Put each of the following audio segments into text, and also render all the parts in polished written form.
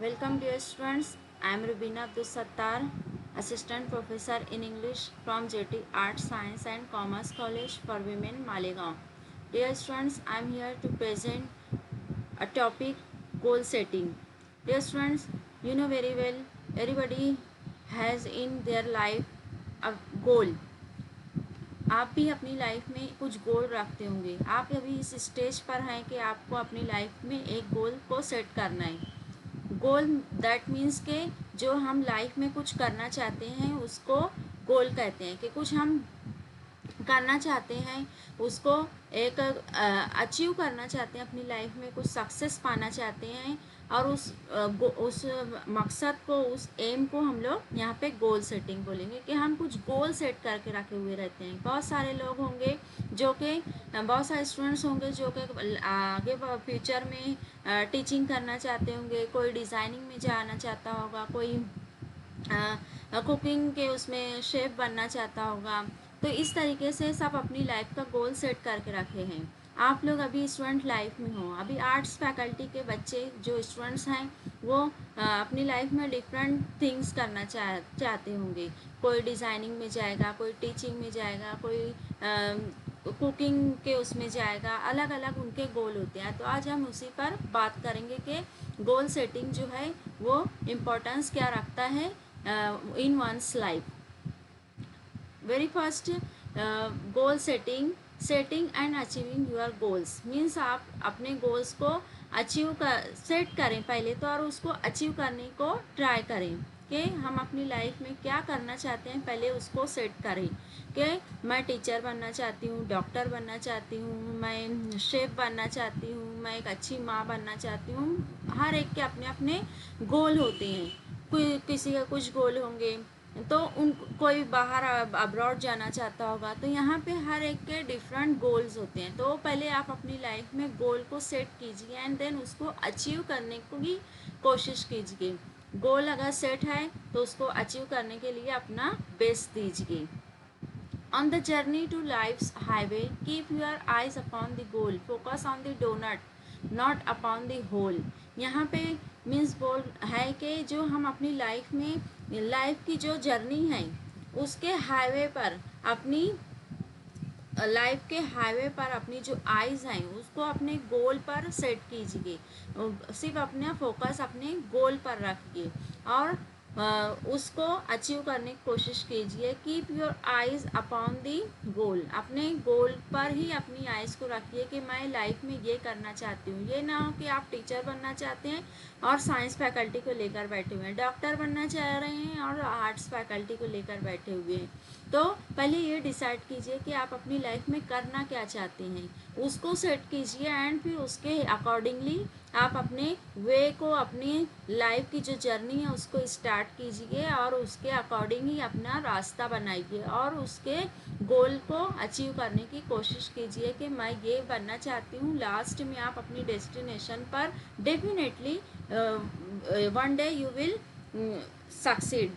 Welcome dear students. I am Rubina Abdul Sattar, Assistant Professor in English from JT Arts, Science and Commerce College for Women, Malegaon. Dear students, I am here to present a topic, goal setting. Dear students, you know very well everybody has in their life a goal. आप भी अपनी life में कुछ गोल रखते होंगे. आप अभी इस स्टेज पर हैं कि आपको अपनी लाइफ में एक गोल को सेट करना है. गोल दैट मीन्स के जो हम लाइफ में कुछ करना चाहते हैं उसको गोल कहते हैं. कि कुछ हम करना चाहते हैं उसको एक अचीव करना चाहते हैं अपनी लाइफ में, कुछ सक्सेस पाना चाहते हैं और उस मकसद को, उस एम को हम लोग यहाँ पे गोल सेटिंग बोलेंगे. कि हम कुछ गोल सेट करके रखे हुए रहते हैं. बहुत सारे लोग होंगे जो कि बहुत सारे स्टूडेंट्स होंगे जो कि आगे फ्यूचर में टीचिंग करना चाहते होंगे, कोई डिज़ाइनिंग में जाना चाहता होगा, कोई कुकिंग के उसमें शेफ़ बनना चाहता होगा. तो इस तरीके से सब अपनी लाइफ का गोल सेट करके रखे हैं. आप लोग अभी स्टूडेंट लाइफ में हो. अभी आर्ट्स फैकल्टी के बच्चे जो स्टूडेंट्स हैं वो अपनी लाइफ में डिफरेंट थिंग्स करना चाहते होंगे. कोई डिज़ाइनिंग में जाएगा, कोई टीचिंग में जाएगा, कोई कुकिंग के उसमें जाएगा. अलग अलग उनके गोल होते हैं. तो आज हम उसी पर बात करेंगे कि गोल सेटिंग जो है वो इम्पोर्टेंस क्या रखता है in one's life. Very first, goal setting and achieving your goals means आप अपने गोल्स को सेट करें पहले तो, और उसको अचीव करने को ट्राई करें. कि हम अपनी लाइफ में क्या करना चाहते हैं पहले उसको सेट करें. कि मैं टीचर बनना चाहती हूँ, डॉक्टर बनना चाहती हूँ, मैं शेफ़ बनना चाहती हूँ, मैं एक अच्छी माँ बनना चाहती हूँ. हर एक के अपने अपने गोल होते हैं. किसी का कुछ गोल होंगे तो कोई बाहर अब्रॉड जाना चाहता होगा. तो यहाँ पे हर एक के डिफरेंट गोल्स होते हैं. तो पहले आप अपनी लाइफ में गोल को सेट कीजिए एंड देन उसको अचीव करने की कोशिश कीजिए. गोल अगर सेट है तो उसको अचीव करने के लिए अपना बेस्ट दीजिए. On the journey to life's highway, keep your eyes upon the goal. Focus on the donut, not upon the hole. यहाँ पे मीन्स बोल है कि जो हम अपनी लाइफ की जो जर्नी है उसके हाईवे पर अपनी लाइफ के हाईवे पर अपनी जो आइज़ हैं उसको अपने गोल पर सेट कीजिए. सिर्फ अपना फोकस अपने गोल पर रखिए और उसको अचीव करने की कोशिश कीजिए. Keep your eyes upon the goal. अपने गोल पर ही अपनी आइज़ को रखिए कि मैं लाइफ में ये करना चाहती हूँ. ये ना हो कि आप टीचर बनना चाहते हैं और साइंस फैकल्टी को लेकर बैठे हुए हैं, डॉक्टर बनना चाह रहे हैं और आर्ट्स फैकल्टी को लेकर बैठे हुए हैं. तो पहले ये डिसाइड कीजिए कि आप अपनी लाइफ में करना क्या चाहते हैं, उसको सेट कीजिए एंड फिर उसके अकॉर्डिंगली आप अपने वे को, अपनी लाइफ की जो जर्नी है उसको स्टार्ट कीजिए और उसके अकॉर्डिंग ही अपना रास्ता बनाइए और उसके गोल को अचीव करने की कोशिश कीजिए. कि मैं ये बनना चाहती हूँ. लास्ट में आप अपनी डेस्टिनेशन पर definitely one day you will succeed.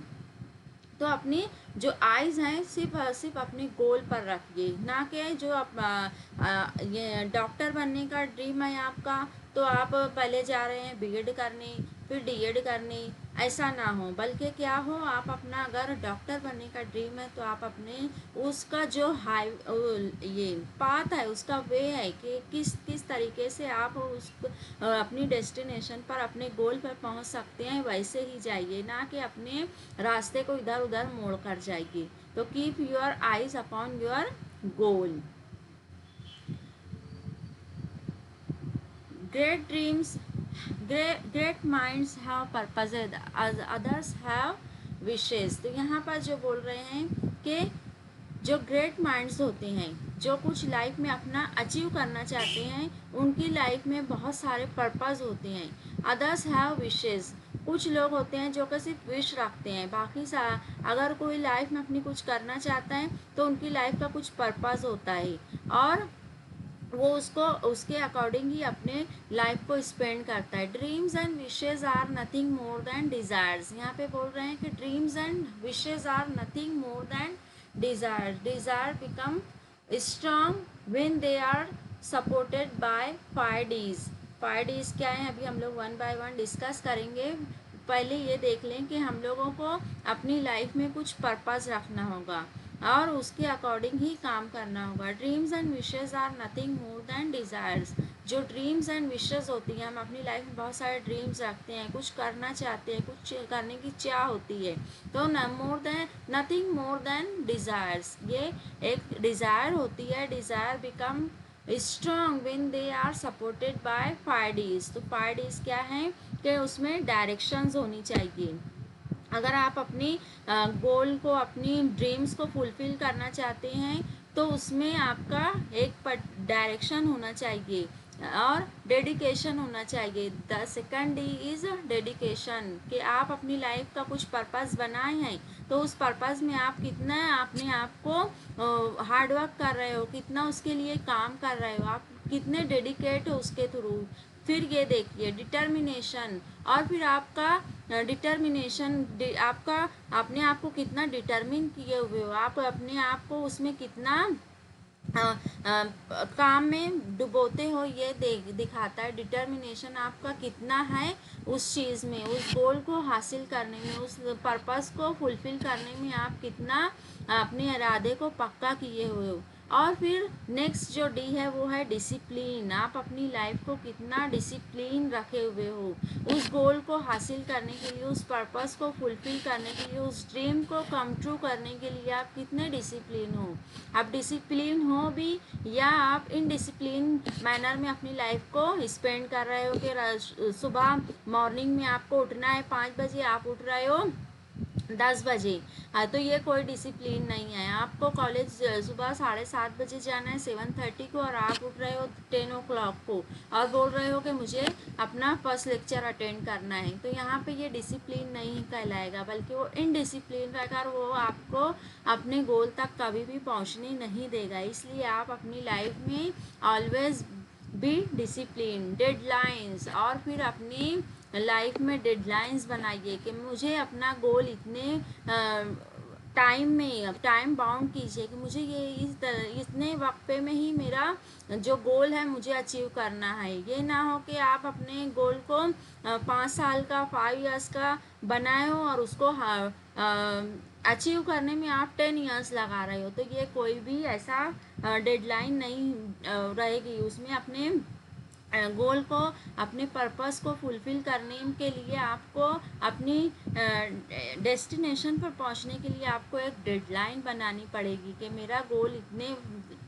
तो अपनी जो आइज़ हैं सिर्फ अपने गोल पर रखिए. ना कि जो आप ये डॉक्टर बनने का ड्रीम है आपका तो आप पहले जा रहे हैं बीएड करने, फिर डीएड करने. ऐसा ना हो, बल्कि क्या हो, आप अपना अगर डॉक्टर बनने का ड्रीम है तो आप अपने उसका जो ये पाथ है, उसका वे है कि किस तरीके से आप अपनी डेस्टिनेशन पर, अपने गोल पर पहुंच सकते हैं, वैसे ही जाइए. ना कि अपने रास्ते को इधर उधर मोड़ कर जाइए. तो keep your eyes upon your goal. Great dreams, great minds have purposes, others have wishes. तो यहाँ पर जो बोल रहे हैं कि जो ग्रेट माइंड्स होते हैं, जो कुछ लाइफ में अपना अचीव करना चाहते हैं, उनकी लाइफ में बहुत सारे पर्पस होते हैं. Others have wishes. कुछ लोग होते हैं जो कि सिर्फ विश रखते हैं. बाकी अगर कोई लाइफ में अपनी कुछ करना चाहता है तो उनकी लाइफ का कुछ पर्पस होता है और वो उसके अकॉर्डिंग ही अपने लाइफ को स्पेंड करता है. Dreams and wishes are nothing more than desires. यहाँ पे बोल रहे हैं कि dreams and wishes are nothing more than desire. Desire become strong when they are supported by 5 Ds. 5 Ds क्या है, अभी हम लोग वन बाय वन डिस्कस करेंगे। पहले ये देख लें कि हम लोगों को अपनी लाइफ में कुछ पर्पस रखना होगा और उसके अकॉर्डिंग ही काम करना होगा। Dreams and wishes are nothing more than desires. जो ड्रीम्स एंड विशेस होती हैं, हम अपनी लाइफ में बहुत सारे ड्रीम्स रखते हैं, कुछ करना चाहते हैं, कुछ करने की चाह होती है, तो नथिंग मोर देन डिज़ायर्स, ये एक डिज़ायर होती है। Desire become strong when they are supported by 5 Ds। तो 5 Ds क्या है कि उसमें डायरेक्शंस होनी चाहिए। अगर आप अपनी गोल को, अपनी ड्रीम्स को फुलफिल करना चाहते हैं, तो उसमें आपका एक डायरेक्शन होना चाहिए और डेडिकेशन होना चाहिए। The second D is dedication, कि आप अपनी लाइफ का कुछ पर्पस बनाए हैं, तो उस पर्पस में आप कितना अपने आप को हार्ड वर्क कर रहे हो, कितना उसके लिए काम कर रहे हो, आप कितने डेडिकेट हो उसके थ्रू। फिर ये देखिए डिटर्मिनेशन, और फिर आपका डिटर्मिनेशन, आपका अपने आप को कितना डिटर्मिन किए हुए हो, आप अपने आप को उसमें कितना अ, काम में डुबोते हो, ये दिखाता है। डिटर्मिनेशन आपका कितना है उस चीज़ में, उस गोल को हासिल करने में, उस पर्पस को फुलफिल करने में आप कितना अपने इरादे को पक्का किए हुए हो। और फिर नेक्स्ट जो डी है वो है डिसिप्लिन। आप अपनी लाइफ को कितना डिसिप्लिन रखे हुए हो उस गोल को हासिल करने के लिए, उस पर्पस को फुलफिल करने के लिए, उस ड्रीम को कम ट्रू करने के लिए आप कितने डिसिप्लिन हो। आप डिसिप्लिन हो भी, या आप इनडिसिप्लिन मैनर में अपनी लाइफ को स्पेंड कर रहे हो कि सुबह मॉर्निंग में आपको उठना है 5 बजे, आप उठ रहे हो 10 बजे। हाँ, तो ये कोई डिसिप्लिन नहीं है। आपको कॉलेज सुबह 7:30 बजे जाना है, 7:30 को, और आप उठ रहे हो 10 o'clock को और बोल रहे हो कि मुझे अपना फर्स्ट लेक्चर अटेंड करना है। तो यहाँ पे ये डिसिप्लिन नहीं कहलाएगा, बल्कि वो इनडिसिप्लिन रहेगा और वो आपको अपने गोल तक कभी भी पहुँचने नहीं देगा। इसलिए आप अपनी लाइफ में ऑलवेज बी डिसिप्लिन। डेडलाइंस, और फिर अपनी लाइफ में डेडलाइंस बनाइए कि मुझे अपना गोल इतने टाइम में, टाइम बाउंड कीजिए कि मुझे ये इतने वक्त पे में ही मेरा जो गोल है मुझे अचीव करना है। ये ना हो कि आप अपने गोल को 5 साल का, 5 years का बनाए हो और उसको अचीव करने में आप 10 years लगा रहे हो। तो ये कोई भी ऐसा डेडलाइन नहीं रहेगी उसमें। अपने गोल को, अपने पर्पस को फुलफ़िल करने के लिए आपको अपनी डेस्टिनेशन पर पहुंचने के लिए आपको एक डेडलाइन बनानी पड़ेगी कि मेरा गोल इतने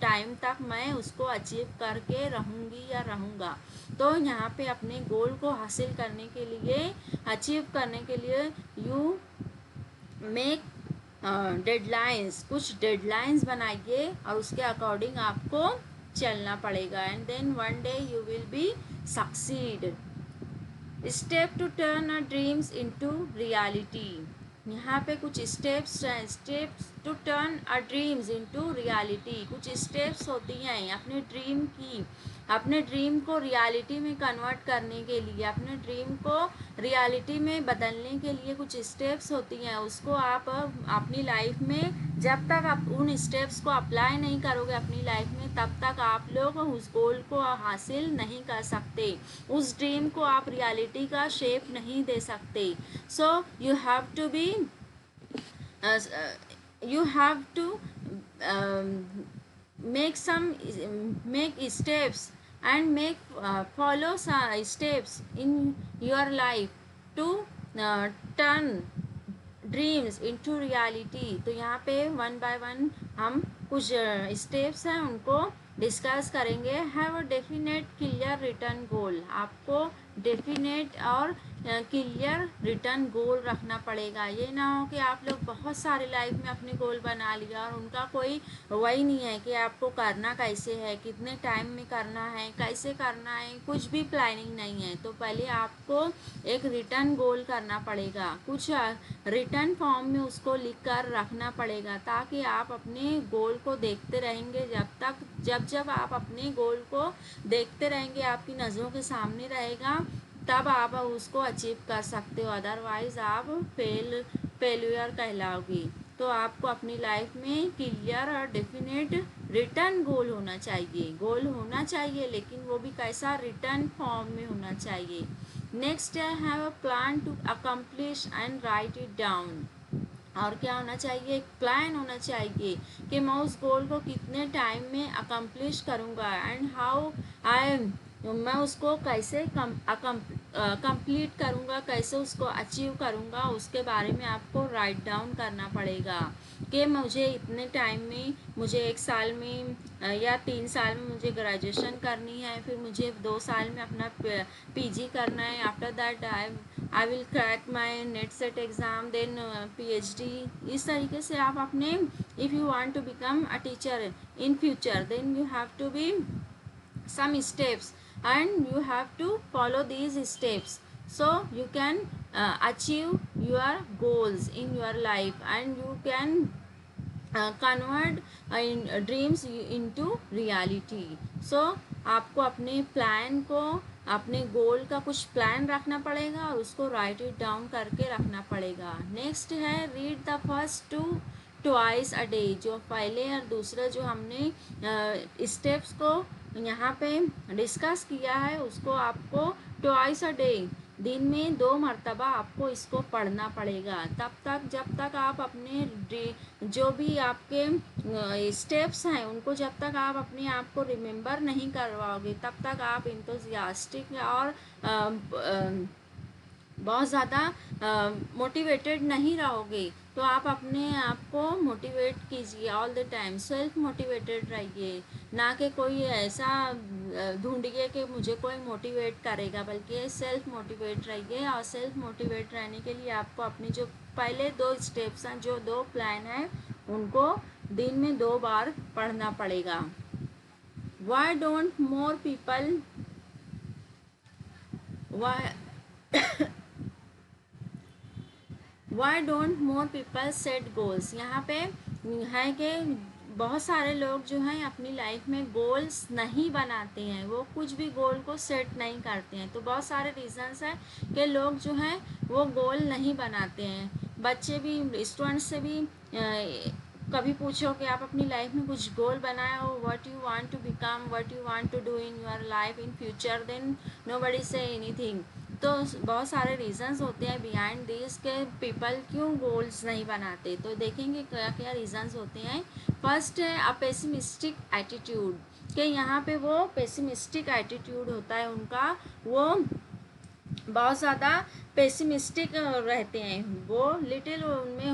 टाइम तक मैं उसको अचीव करके रहूँगी या रहूँगा। तो यहाँ पे अपने गोल को हासिल करने के लिए, अचीव करने के लिए यू मेक डेडलाइंस, कुछ डेडलाइंस बनाइए और उसके अकॉर्डिंग आपको चलना पड़ेगा। And then one day you will be succeed. Step to turn a dreams into reality. यहाँ पे कुछ स्टेप्स हैं, steps to turn a dreams into reality. कुछ स्टेप्स होती हैं अपने ड्रीम की, अपने ड्रीम को रियलिटी में कन्वर्ट करने के लिए, अपने ड्रीम को रियलिटी में बदलने के लिए कुछ स्टेप्स होती हैं। उसको आप अपनी लाइफ में, जब तक आप उन स्टेप्स को अप्लाई नहीं करोगे अपनी लाइफ में, तब तक आप लोग उस गोल को हासिल नहीं कर सकते, उस ड्रीम को आप रियलिटी का शेप नहीं दे सकते। So you have to be, you have to make steps and make follow some steps in your life to turn dreams into reality. तो यहाँ पे वन बाय वन हम कुछ स्टेप्स हैं उनको डिस्कस करेंगे। Have a definite clear written goal. आपको definite और क्लियर रिटर्न गोल रखना पड़ेगा। ये ना हो कि आप लोग बहुत सारे लाइफ में अपने गोल बना लिया और उनका कोई वही नहीं है कि आपको करना कैसे है, कितने टाइम में करना है, कैसे करना है, कुछ भी प्लानिंग नहीं है। तो पहले आपको एक रिटर्न गोल करना पड़ेगा, कुछ रिटर्न फॉर्म में उसको लिख कर रखना पड़ेगा, ताकि आप अपने गोल को देखते रहेंगे। जब आप अपने गोल को देखते रहेंगे, आपकी नज़रों के सामने रहेगा, तब आप उसको अचीव कर सकते हो। अदरवाइज़ आप फेल्यूर कहलाओगी। तो आपको अपनी लाइफ में क्लियर और डेफिनेट रिटर्न गोल होना चाहिए, गोल होना चाहिए लेकिन वो भी कैसा, रिटर्न फॉर्म में होना चाहिए। नेक्स्ट है have a plan to accomplish and write it down. और क्या होना चाहिए, एक प्लान होना चाहिए कि मैं उस गोल को कितने टाइम में अकम्प्लिश करूँगा एंड हाउ आई, मैं उसको कैसे कंप्लीट करूँगा, कैसे उसको अचीव करूँगा, उसके बारे में आपको राइट डाउन करना पड़ेगा कि मुझे इतने टाइम में, मुझे 1 साल में या 3 साल में मुझे ग्रेजुएशन करनी है, फिर मुझे 2 साल में अपना पीजी करना है, after that I will crack my NET SET exam, then PhD. इस तरीके से आप अपने, if you want to become a teacher in future then you have to be some steps and you have to follow these steps, so you can achieve your goals in your life and you can convert dreams into reality. So आपको अपने plan को, अपने गोल का कुछ plan रखना पड़ेगा और उसको राइट इट डाउन करके रखना पड़ेगा। नेक्स्ट है read the first twice a day. जो पहले और दूसरा जो हमने स्टेप्स को यहाँ पे डिस्कस किया है उसको आपको ट्वाइस अ डे, दिन में 2 मरतबा आपको इसको पढ़ना पड़ेगा। तब तक जब तक आप अपने जो भी आपके स्टेप्स हैं उनको जब तक आप अपने आप को रिमेम्बर नहीं करवाओगे तब तक आप इंथुसियास्टिक और बहुत ज़्यादा मोटिवेटेड नहीं रहोगे। तो आप अपने आप को मोटिवेट कीजिए, all the time self motivated रहिए, ना कि कोई ऐसा ढूंढिए कि मुझे कोई मोटिवेट करेगा, बल्कि सेल्फ मोटिवेट रहिए। और सेल्फ मोटिवेट रहने के लिए आपको अपनी जो पहले 2 स्टेप्स हैं, जो 2 प्लान हैं, उनको दिन में 2 बार पढ़ना पड़ेगा। Why don't more people why don't more people set goals. यहाँ पे है कि बहुत सारे लोग जो हैं अपनी लाइफ में गोल्स नहीं बनाते हैं, वो कुछ भी गोल को सेट नहीं करते हैं। तो बहुत सारे रीजंस हैं कि लोग जो हैं वो गोल नहीं बनाते हैं। बच्चे भी, स्टूडेंट्स से भी कभी पूछो कि आप अपनी लाइफ में कुछ गोल बनाए हो, what you want to become, what you want to do in your life in future, then nobody say anything. तो बहुत सारे रीजंस होते हैं बिहाइंड दिस के पीपल क्यों गोल्स नहीं बनाते। तो देखेंगे क्या क्या रीजंस होते हैं। फर्स्ट है अ पेसिमिस्टिक एटीट्यूड, कि यहाँ पे वो पेसिमिस्टिक एटीट्यूड होता है उनका, वो बहुत ज़्यादा पेसिमिस्टिक रहते हैं, वो लिटिल उनमें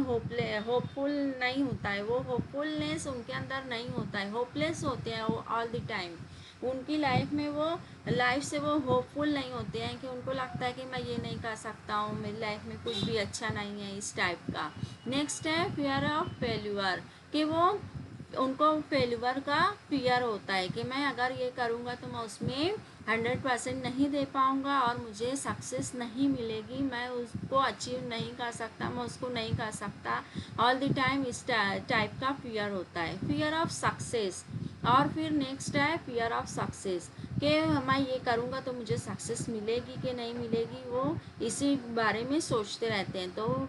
होपफुल नहीं होता है, वो होपफुलनेस उनके अंदर नहीं होता है, होपलेस होते हैं वो ऑल द टाइम। उनकी लाइफ में वो लाइफ से वो होपफुल नहीं होते हैं कि उनको लगता है कि मैं ये नहीं कर सकता हूँ, मेरी लाइफ में कुछ भी अच्छा नहीं है, इस टाइप का। नेक्स्ट है फियर ऑफ फेल्यूर, कि वो उनको फेल्यूर का फियर होता है कि मैं अगर ये करूँगा तो मैं उसमें 100% नहीं दे पाऊँगा और मुझे सक्सेस नहीं मिलेगी, मैं उसको अचीव नहीं कर सकता, मैं उसको नहीं कर सकता। ऑल द टाइम इस टाइप का फियर होता है, फियर ऑफ सक्सेस। और फिर नेक्स्ट है फियर ऑफ सक्सेस, कि मैं ये करूँगा तो मुझे सक्सेस मिलेगी कि नहीं मिलेगी, वो इसी बारे में सोचते रहते हैं। तो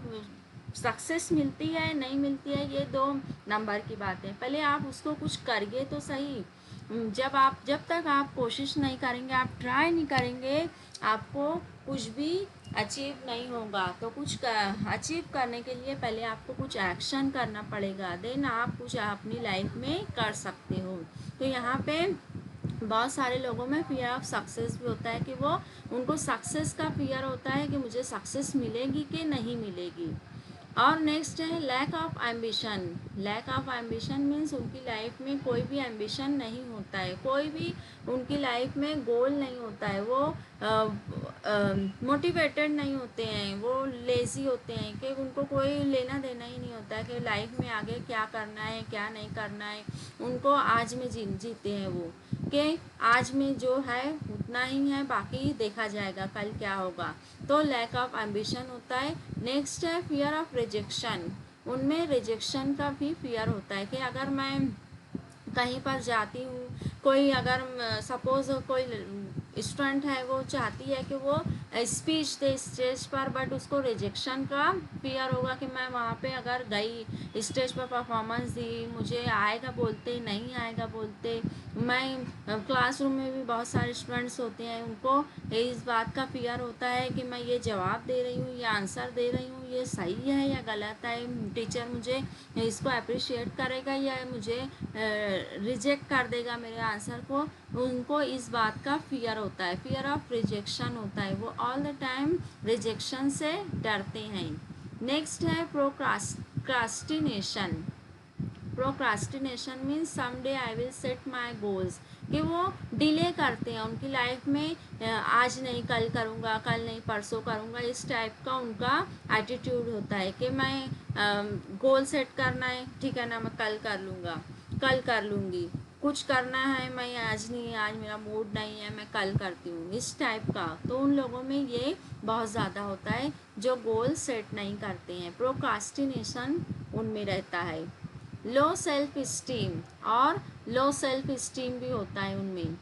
सक्सेस मिलती है नहीं मिलती है ये 2 नंबर की बात है, पहले आप उसको कुछ करिए तो सही। जब तक आप कोशिश नहीं करेंगे, आप ट्राई नहीं करेंगे, आपको कुछ भी अचीव नहीं होगा। तो कुछ अचीव करने के लिए पहले आपको कुछ एक्शन करना पड़ेगा, देन आप कुछ अपनी लाइफ में कर सकते हो। तो यहाँ पे बहुत सारे लोगों में फियर ऑफ सक्सेस भी होता है कि वो, उनको सक्सेस का फियर होता है कि मुझे सक्सेस मिलेगी कि नहीं मिलेगी। और नेक्स्ट है lack of ambition. Lack of ambition means उनकी लाइफ में कोई भी एम्बिशन नहीं होता है, कोई भी उनकी लाइफ में गोल नहीं होता है, वो मोटिवेटेड नहीं होते हैं, वो लेज़ी होते हैं कि उनको कोई लेना देना ही नहीं होता है कि लाइफ में आगे क्या करना है क्या नहीं करना है। उनको आज में जीते हैं वो, कि आज में जो है उतना ही है, बाकी देखा जाएगा कल क्या होगा। तो लैक ऑफ एम्बिशन होता है। नेक्स्ट है फियर ऑफ रिजेक्शन, उनमें रिजेक्शन का भी फियर होता है कि अगर मैं कहीं पर जाती हूँ, कोई अगर सपोज़ कोई स्टूडेंट है वो चाहती है कि वो स्पीच दे स्टेज पर, बट उसको रिजेक्शन का फियर होगा कि मैं वहाँ पे अगर गई स्टेज पर परफॉर्मेंस दी, मुझे आएगा बोलते नहीं आएगा बोलते। मैं क्लासरूम में भी बहुत सारे स्टूडेंट्स होते हैं, उनको इस बात का फियर होता है कि मैं ये जवाब दे रही हूँ या आंसर दे रही हूँ, ये सही है या गलत है, टीचर मुझे इसको अप्रिशिएट करेगा या मुझे रिजेक्ट कर देगा मेरे आंसर को। उनको इस बात का फियर होता है, फियर ऑफ रिजेक्शन होता है, वो ऑल द टाइम रिजेक्शन से डरते हैं। नेक्स्ट है procrastination. Procrastination means someday I will set my goals, कि वो डिले करते हैं उनकी लाइफ में, आज नहीं कल करूँगा, कल नहीं परसों करूँगा, इस टाइप का उनका एटीट्यूड होता है कि मैं गोल सेट करना है, ठीक है ना, मैं कल कर लूँगा, कल कर लूँगी, कुछ करना है मैं आज नहीं, आज मेरा मूड नहीं है, मैं कल करती हूँ, इस टाइप का। तो उन लोगों में ये बहुत ज़्यादा होता है जो गोल सेट नहीं करते हैं, प्रोक्रास्टिनेशन उनमें रहता है। लो सेल्फ स्टीम, और लो सेल्फ स्टीम भी होता है उनमें।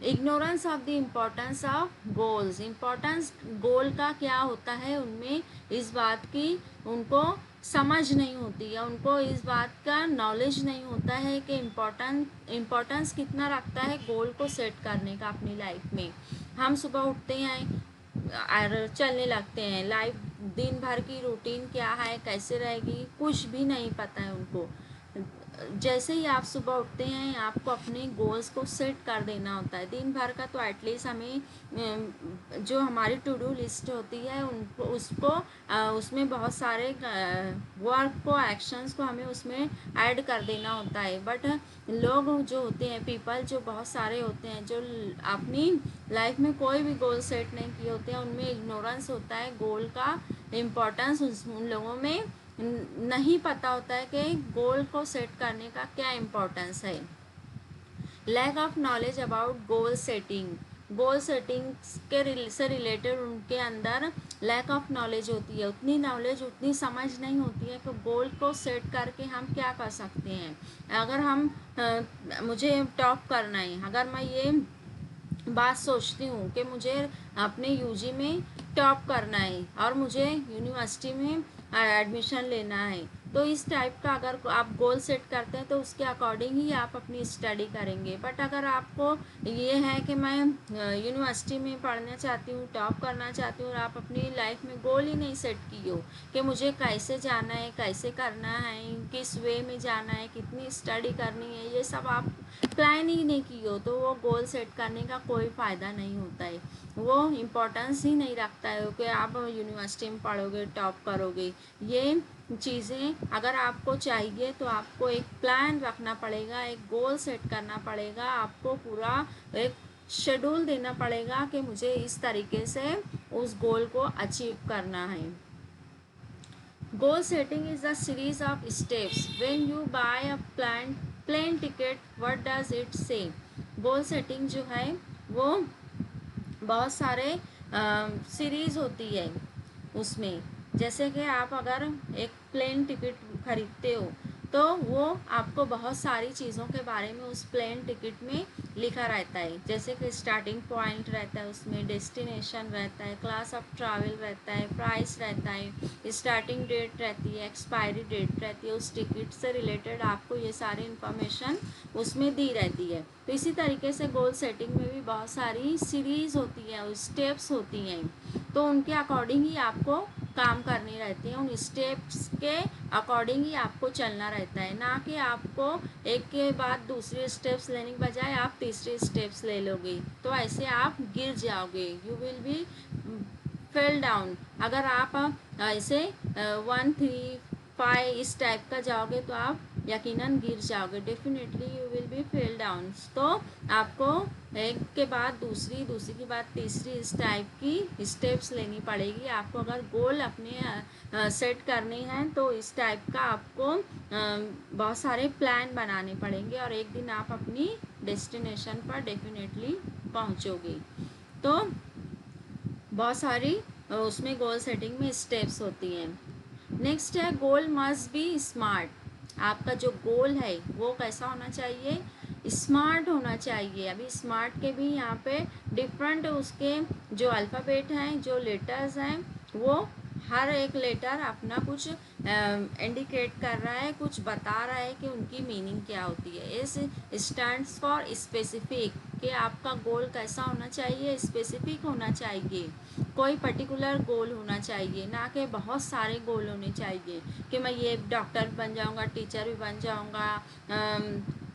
Ignorance of the importance of goals, importance goal का क्या होता है उनमें, इस बात की उनको समझ नहीं होती है, उनको इस बात का नॉलेज नहीं होता है कि इम्पोर्टेंस कितना रखता है गोल को सेट करने का अपनी लाइफ में। हम सुबह उठते हैं और चलने लगते हैं, लाइफ दिन भर की रूटीन क्या है, कैसे रहेगी, कुछ भी नहीं पता है उनको। जैसे ही आप सुबह उठते हैं आपको अपने गोल्स को सेट कर देना होता है दिन भर का, तो एटलीस्ट हमें जो हमारी टू डू लिस्ट होती है उनको उसको उसमें बहुत सारे वर्क को, एक्शंस को हमें उसमें ऐड कर देना होता है। बट लोग जो होते हैं, पीपल जो बहुत सारे होते हैं, जो अपनी लाइफ में कोई भी गोल सेट नहीं किए होते हैं, उनमें इग्नोरेंस होता है गोल का इम्पोर्टेंस, उन लोगों में नहीं पता होता है कि गोल को सेट करने का क्या इम्पोर्टेंस है। Lack of knowledge about goal setting, goal setting के से रिलेटेड उनके अंदर लैक ऑफ नॉलेज होती है, उतनी नॉलेज, उतनी समझ नहीं होती है कि गोल को सेट करके हम क्या कर सकते हैं। अगर हम मुझे टॉप करना है, अगर मैं ये बात सोचती हूँ कि मुझे अपने यूजी में टॉप करना है और मुझे यूनिवर्सिटी में एडमिशन लेना है, तो इस टाइप का अगर आप गोल सेट करते हैं तो उसके अकॉर्डिंग ही आप अपनी स्टडी करेंगे। बट अगर आपको ये है कि मैं यूनिवर्सिटी में पढ़ना चाहती हूँ, टॉप करना चाहती हूँ, और आप अपनी लाइफ में गोल ही नहीं सेट की हो कि मुझे कैसे जाना है, कैसे करना है, किस वे में जाना है, कितनी स्टडी करनी है, ये सब आप प्लान ही नहीं की हो, तो वो गोल सेट करने का कोई फ़ायदा नहीं होता है, वो इम्पोर्टेंस ही नहीं रखता है कि आप यूनिवर्सिटी में पढ़ोगे, टॉप करोगे। ये चीज़ें अगर आपको चाहिए तो आपको एक प्लान रखना पड़ेगा, एक गोल सेट करना पड़ेगा, आपको पूरा एक शेड्यूल देना पड़ेगा कि मुझे इस तरीके से उस गोल को अचीव करना है। Goal setting is a series of steps. When you buy a plane ticket, what does it say? Goal setting जो है वो बहुत सारे सीरीज़ होती है उसमें। जैसे कि आप अगर एक प्लेन टिकट खरीदते हो तो वो आपको बहुत सारी चीज़ों के बारे में उस प्लेन टिकट में लिखा रहता है, जैसे कि स्टार्टिंग पॉइंट रहता है, उसमें डेस्टिनेशन रहता है, क्लास ऑफ ट्रैवल रहता है, प्राइस रहता है, स्टार्टिंग डेट रहती है, एक्सपायरी डेट रहती है, उस टिकट से रिलेटेड आपको ये सारी इन्फॉर्मेशन उसमें दी रहती है। तो इसी तरीके से गोल सेटिंग में भी बहुत सारी सीरीज़ होती है, स्टेप्स होती हैं, तो उनके अकॉर्डिंग ही आपको काम करनी रहती है, उन स्टेप्स के अकॉर्डिंग ही आपको चलना रहता है, ना कि आपको एक के बाद दूसरे स्टेप्स लेने के बजाय आप तीसरे स्टेप्स ले लोगे, तो ऐसे आप गिर जाओगे, you will B fell down. अगर आप ऐसे 1 3 5 इस टाइप का जाओगे तो आप यकीनन गिर जाओगे, definitely you will B fell down. तो आपको एक के बाद दूसरी, दूसरी के बाद तीसरी, इस टाइप की स्टेप्स लेनी पड़ेगी आपको। अगर गोल अपने सेट करने हैं तो इस टाइप का आपको बहुत सारे प्लान बनाने पड़ेंगे और एक दिन आप अपनी डेस्टिनेशन पर डेफिनेटली पहुंचोगे। तो बहुत सारी उसमें गोल सेटिंग में स्टेप्स होती हैं। नेक्स्ट है गोल मस्ट बी स्मार्ट। आपका जो गोल है वो कैसा होना चाहिए? स्मार्ट होना चाहिए। अभी स्मार्ट के भी यहाँ पे डिफरेंट उसके जो अल्फ़ाबेट हैं, जो लेटर्स हैं, वो हर एक लेटर अपना कुछ इंडिकेट कर रहा है, कुछ बता रहा है कि उनकी मीनिंग क्या होती है। इस स्टैंड्स फॉर स्पेसिफिक, कि आपका गोल कैसा होना चाहिए, स्पेसिफिक होना चाहिए, कोई पर्टिकुलर गोल होना चाहिए, ना कि बहुत सारे गोल होने चाहिए कि मैं ये डॉक्टर बन जाऊंगा, टीचर भी बन जाऊंगा,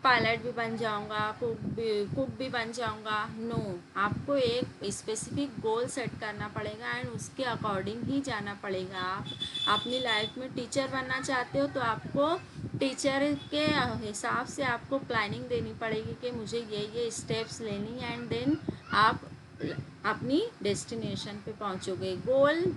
पायलट भी बन जाऊंगा, कुक भी बन जाऊंगा। नो, आपको एक स्पेसिफिक गोल सेट करना पड़ेगा एंड उसके अकॉर्डिंग ही जाना पड़ेगा। आप अपनी लाइफ में टीचर बनना चाहते हो तो आपको टीचर के हिसाब से आपको प्लानिंग देनी पड़ेगी कि मुझे ये स्टेप्स लेनी है, एंड देन आप अपनी डेस्टिनेशन पे पहुंचोगे। गोल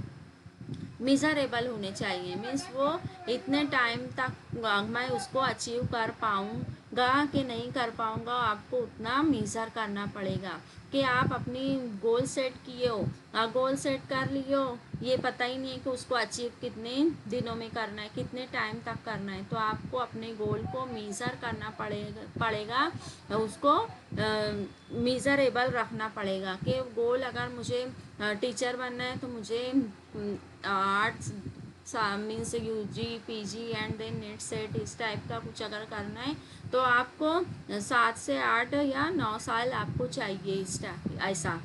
मिज़रेबल होने चाहिए, मीन्स वो इतने टाइम तक मैं उसको अचीव कर पाऊँगा कि नहीं कर पाऊँगा, आपको उतना मीज़र करना पड़ेगा कि आप अपनी गोल सेट किए हो, गोल सेट कर लिए हो, ये पता ही नहीं है कि उसको अचीव कितने दिनों में करना है, कितने टाइम तक करना है। तो आपको अपने गोल को मीज़र करना पड़ेगा, उसको मीज़रेबल रखना पड़ेगा कि गोल, अगर मुझे टीचर बनना है तो मुझे arts means UG PG and then NET SET इस टाइप का कुछ अगर करना है तो आपको 7 से 8 या 9 साल आपको चाहिए इस टाइप ऐसा।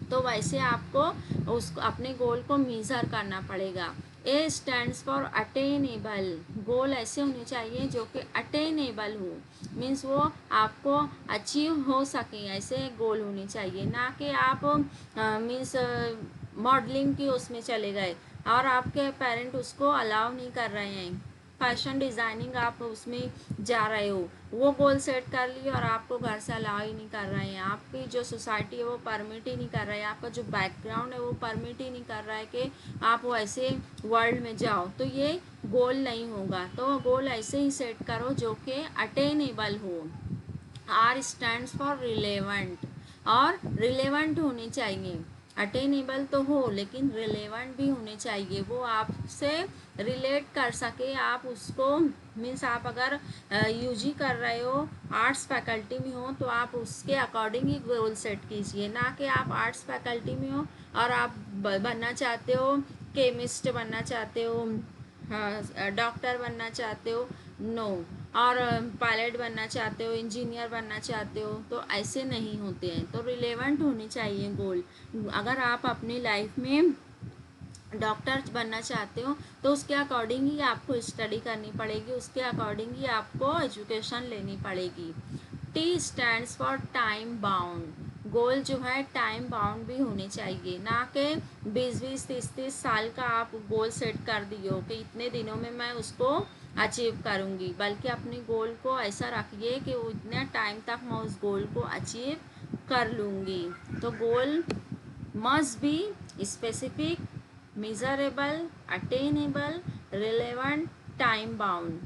तो वैसे आपको उसको अपने गोल को मीज़र करना पड़ेगा। ए स्टैंड्स फॉर अटेनेबल, गोल ऐसे होने चाहिए जो कि अटेनेबल हो, मीन्स वो आपको अचीव हो सके, ऐसे गोल होने चाहिए, ना कि आप मीन्स मॉडलिंग की उसमें चले गए और आपके पेरेंट उसको अलाउ नहीं कर रहे हैं, फैशन डिज़ाइनिंग आप उसमें जा रहे हो, वो गोल सेट कर लिए और आपको घर से अलाउ ही नहीं कर रहे हैं, आपकी जो सोसाइटी है वो परमिट ही नहीं कर रहा है, आपका जो बैकग्राउंड है वो परमिट ही नहीं कर रहा है कि आप वैसे वर्ल्ड में जाओ, तो ये गोल नहीं होगा। तो गोल ऐसे ही सेट करो जो कि अटेनेबल हो। आर स्टैंड्स फॉर रिलेवेंट, और रिलेवेंट होनी चाहिए, अटेनेबल तो हो लेकिन रिलेवेंट भी होने चाहिए, वो आपसे रिलेट कर सके, आप उसको मीन्स आप अगर यूजी कर रहे हो, आर्ट्स फैकल्टी में हो, तो आप उसके अकॉर्डिंग ही गोल सेट कीजिए, ना कि आप आर्ट्स फैकल्टी में हो और आप बनना चाहते हो, केमिस्ट बनना चाहते हो, हाँ डॉक्टर बनना चाहते हो, नो, और पायलट बनना चाहते हो, इंजीनियर बनना चाहते हो, तो ऐसे नहीं होते हैं। तो रिलेवेंट होनी चाहिए गोल। अगर आप अपनी लाइफ में डॉक्टर बनना चाहते हो तो उसके अकॉर्डिंग ही आपको स्टडी करनी पड़ेगी, उसके अकॉर्डिंग ही आपको एजुकेशन लेनी पड़ेगी। T stands for time bound, goal जो है टाइम बाउंड भी होने चाहिए, ना कि 20-20 30-30 साल का आप गोल सेट कर दियो कि इतने दिनों में मैं उसको अचीव करूँगी, बल्कि अपने गोल को ऐसा रखिए कि वो इतने टाइम तक मैं उस गोल को अचीव कर लूँगी। तो goal must be specific, measurable, attainable, relevant, time bound.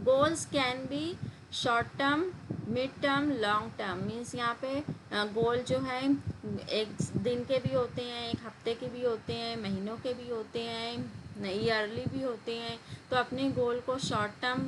Goals can be short term, mid term, long term, means यहाँ पे गोल जो है एक दिन के भी होते हैं, एक हफ्ते के भी होते हैं, महीनों के भी होते हैं, ईयरली भी होते हैं। तो अपने गोल को शॉर्ट टर्म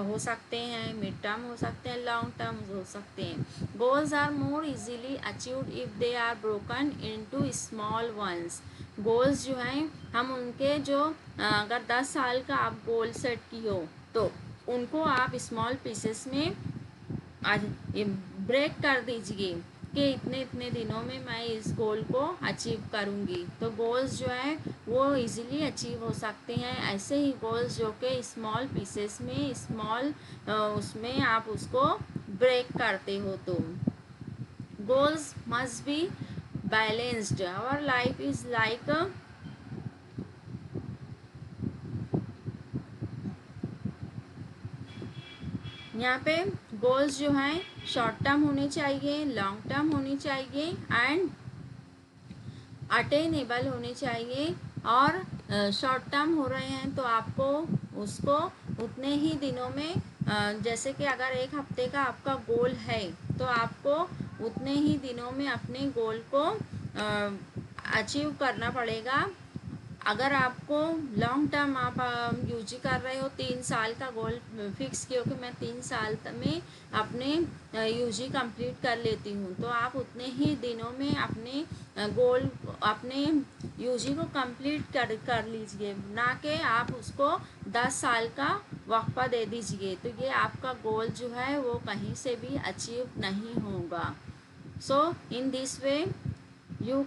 हो सकते हैं, मिड टर्म हो सकते हैं, लॉन्ग टर्म हो सकते हैं। Goals are more easily achieved if they are broken into small ones. Goals जो हैं हम उनके जो अगर 10 साल का आप गोल सेट की हो तो उनको आप स्मॉल पीसेस में आज ये ब्रेक कर दीजिए कि इतने इतने दिनों में मैं इस गोल को अचीव करूँगी। तो गोल्स जो है वो इजीली अचीव हो सकते हैं, ऐसे ही गोल्स जो कि स्मॉल पीसेस में स्मॉल उसमें आप उसको ब्रेक करते हो। तो goals must be balanced, our life is like यहाँ पे गोल्स जो हैं शॉर्ट टर्म होने चाहिए, लॉन्ग टर्म होनी चाहिए एंड अटेनेबल होने चाहिए। और शॉर्ट टर्म हो रहे हैं तो आपको उसको उतने ही दिनों में जैसे कि अगर एक हफ्ते का आपका गोल है तो आपको उतने ही दिनों में अपने गोल को अचीव करना पड़ेगा। अगर आपको लॉन्ग टर्म आप यूजी कर रहे हो, 3 साल का गोल फिक्स किया हो कि मैं 3 साल में अपने यूजी कंप्लीट कर लेती हूँ, तो आप उतने ही दिनों में अपने गोल अपने यूजी को कंप्लीट कर लीजिए, ना कि आप उसको 10 साल का वक्फा दे दीजिए, तो ये आपका गोल जो है वो कहीं से भी अचीव नहीं होगा। So in this way you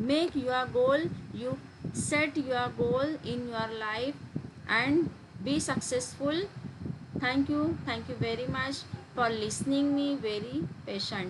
make your goal, you set your goal in your life and be successful. Thank you very much for listening me very patient.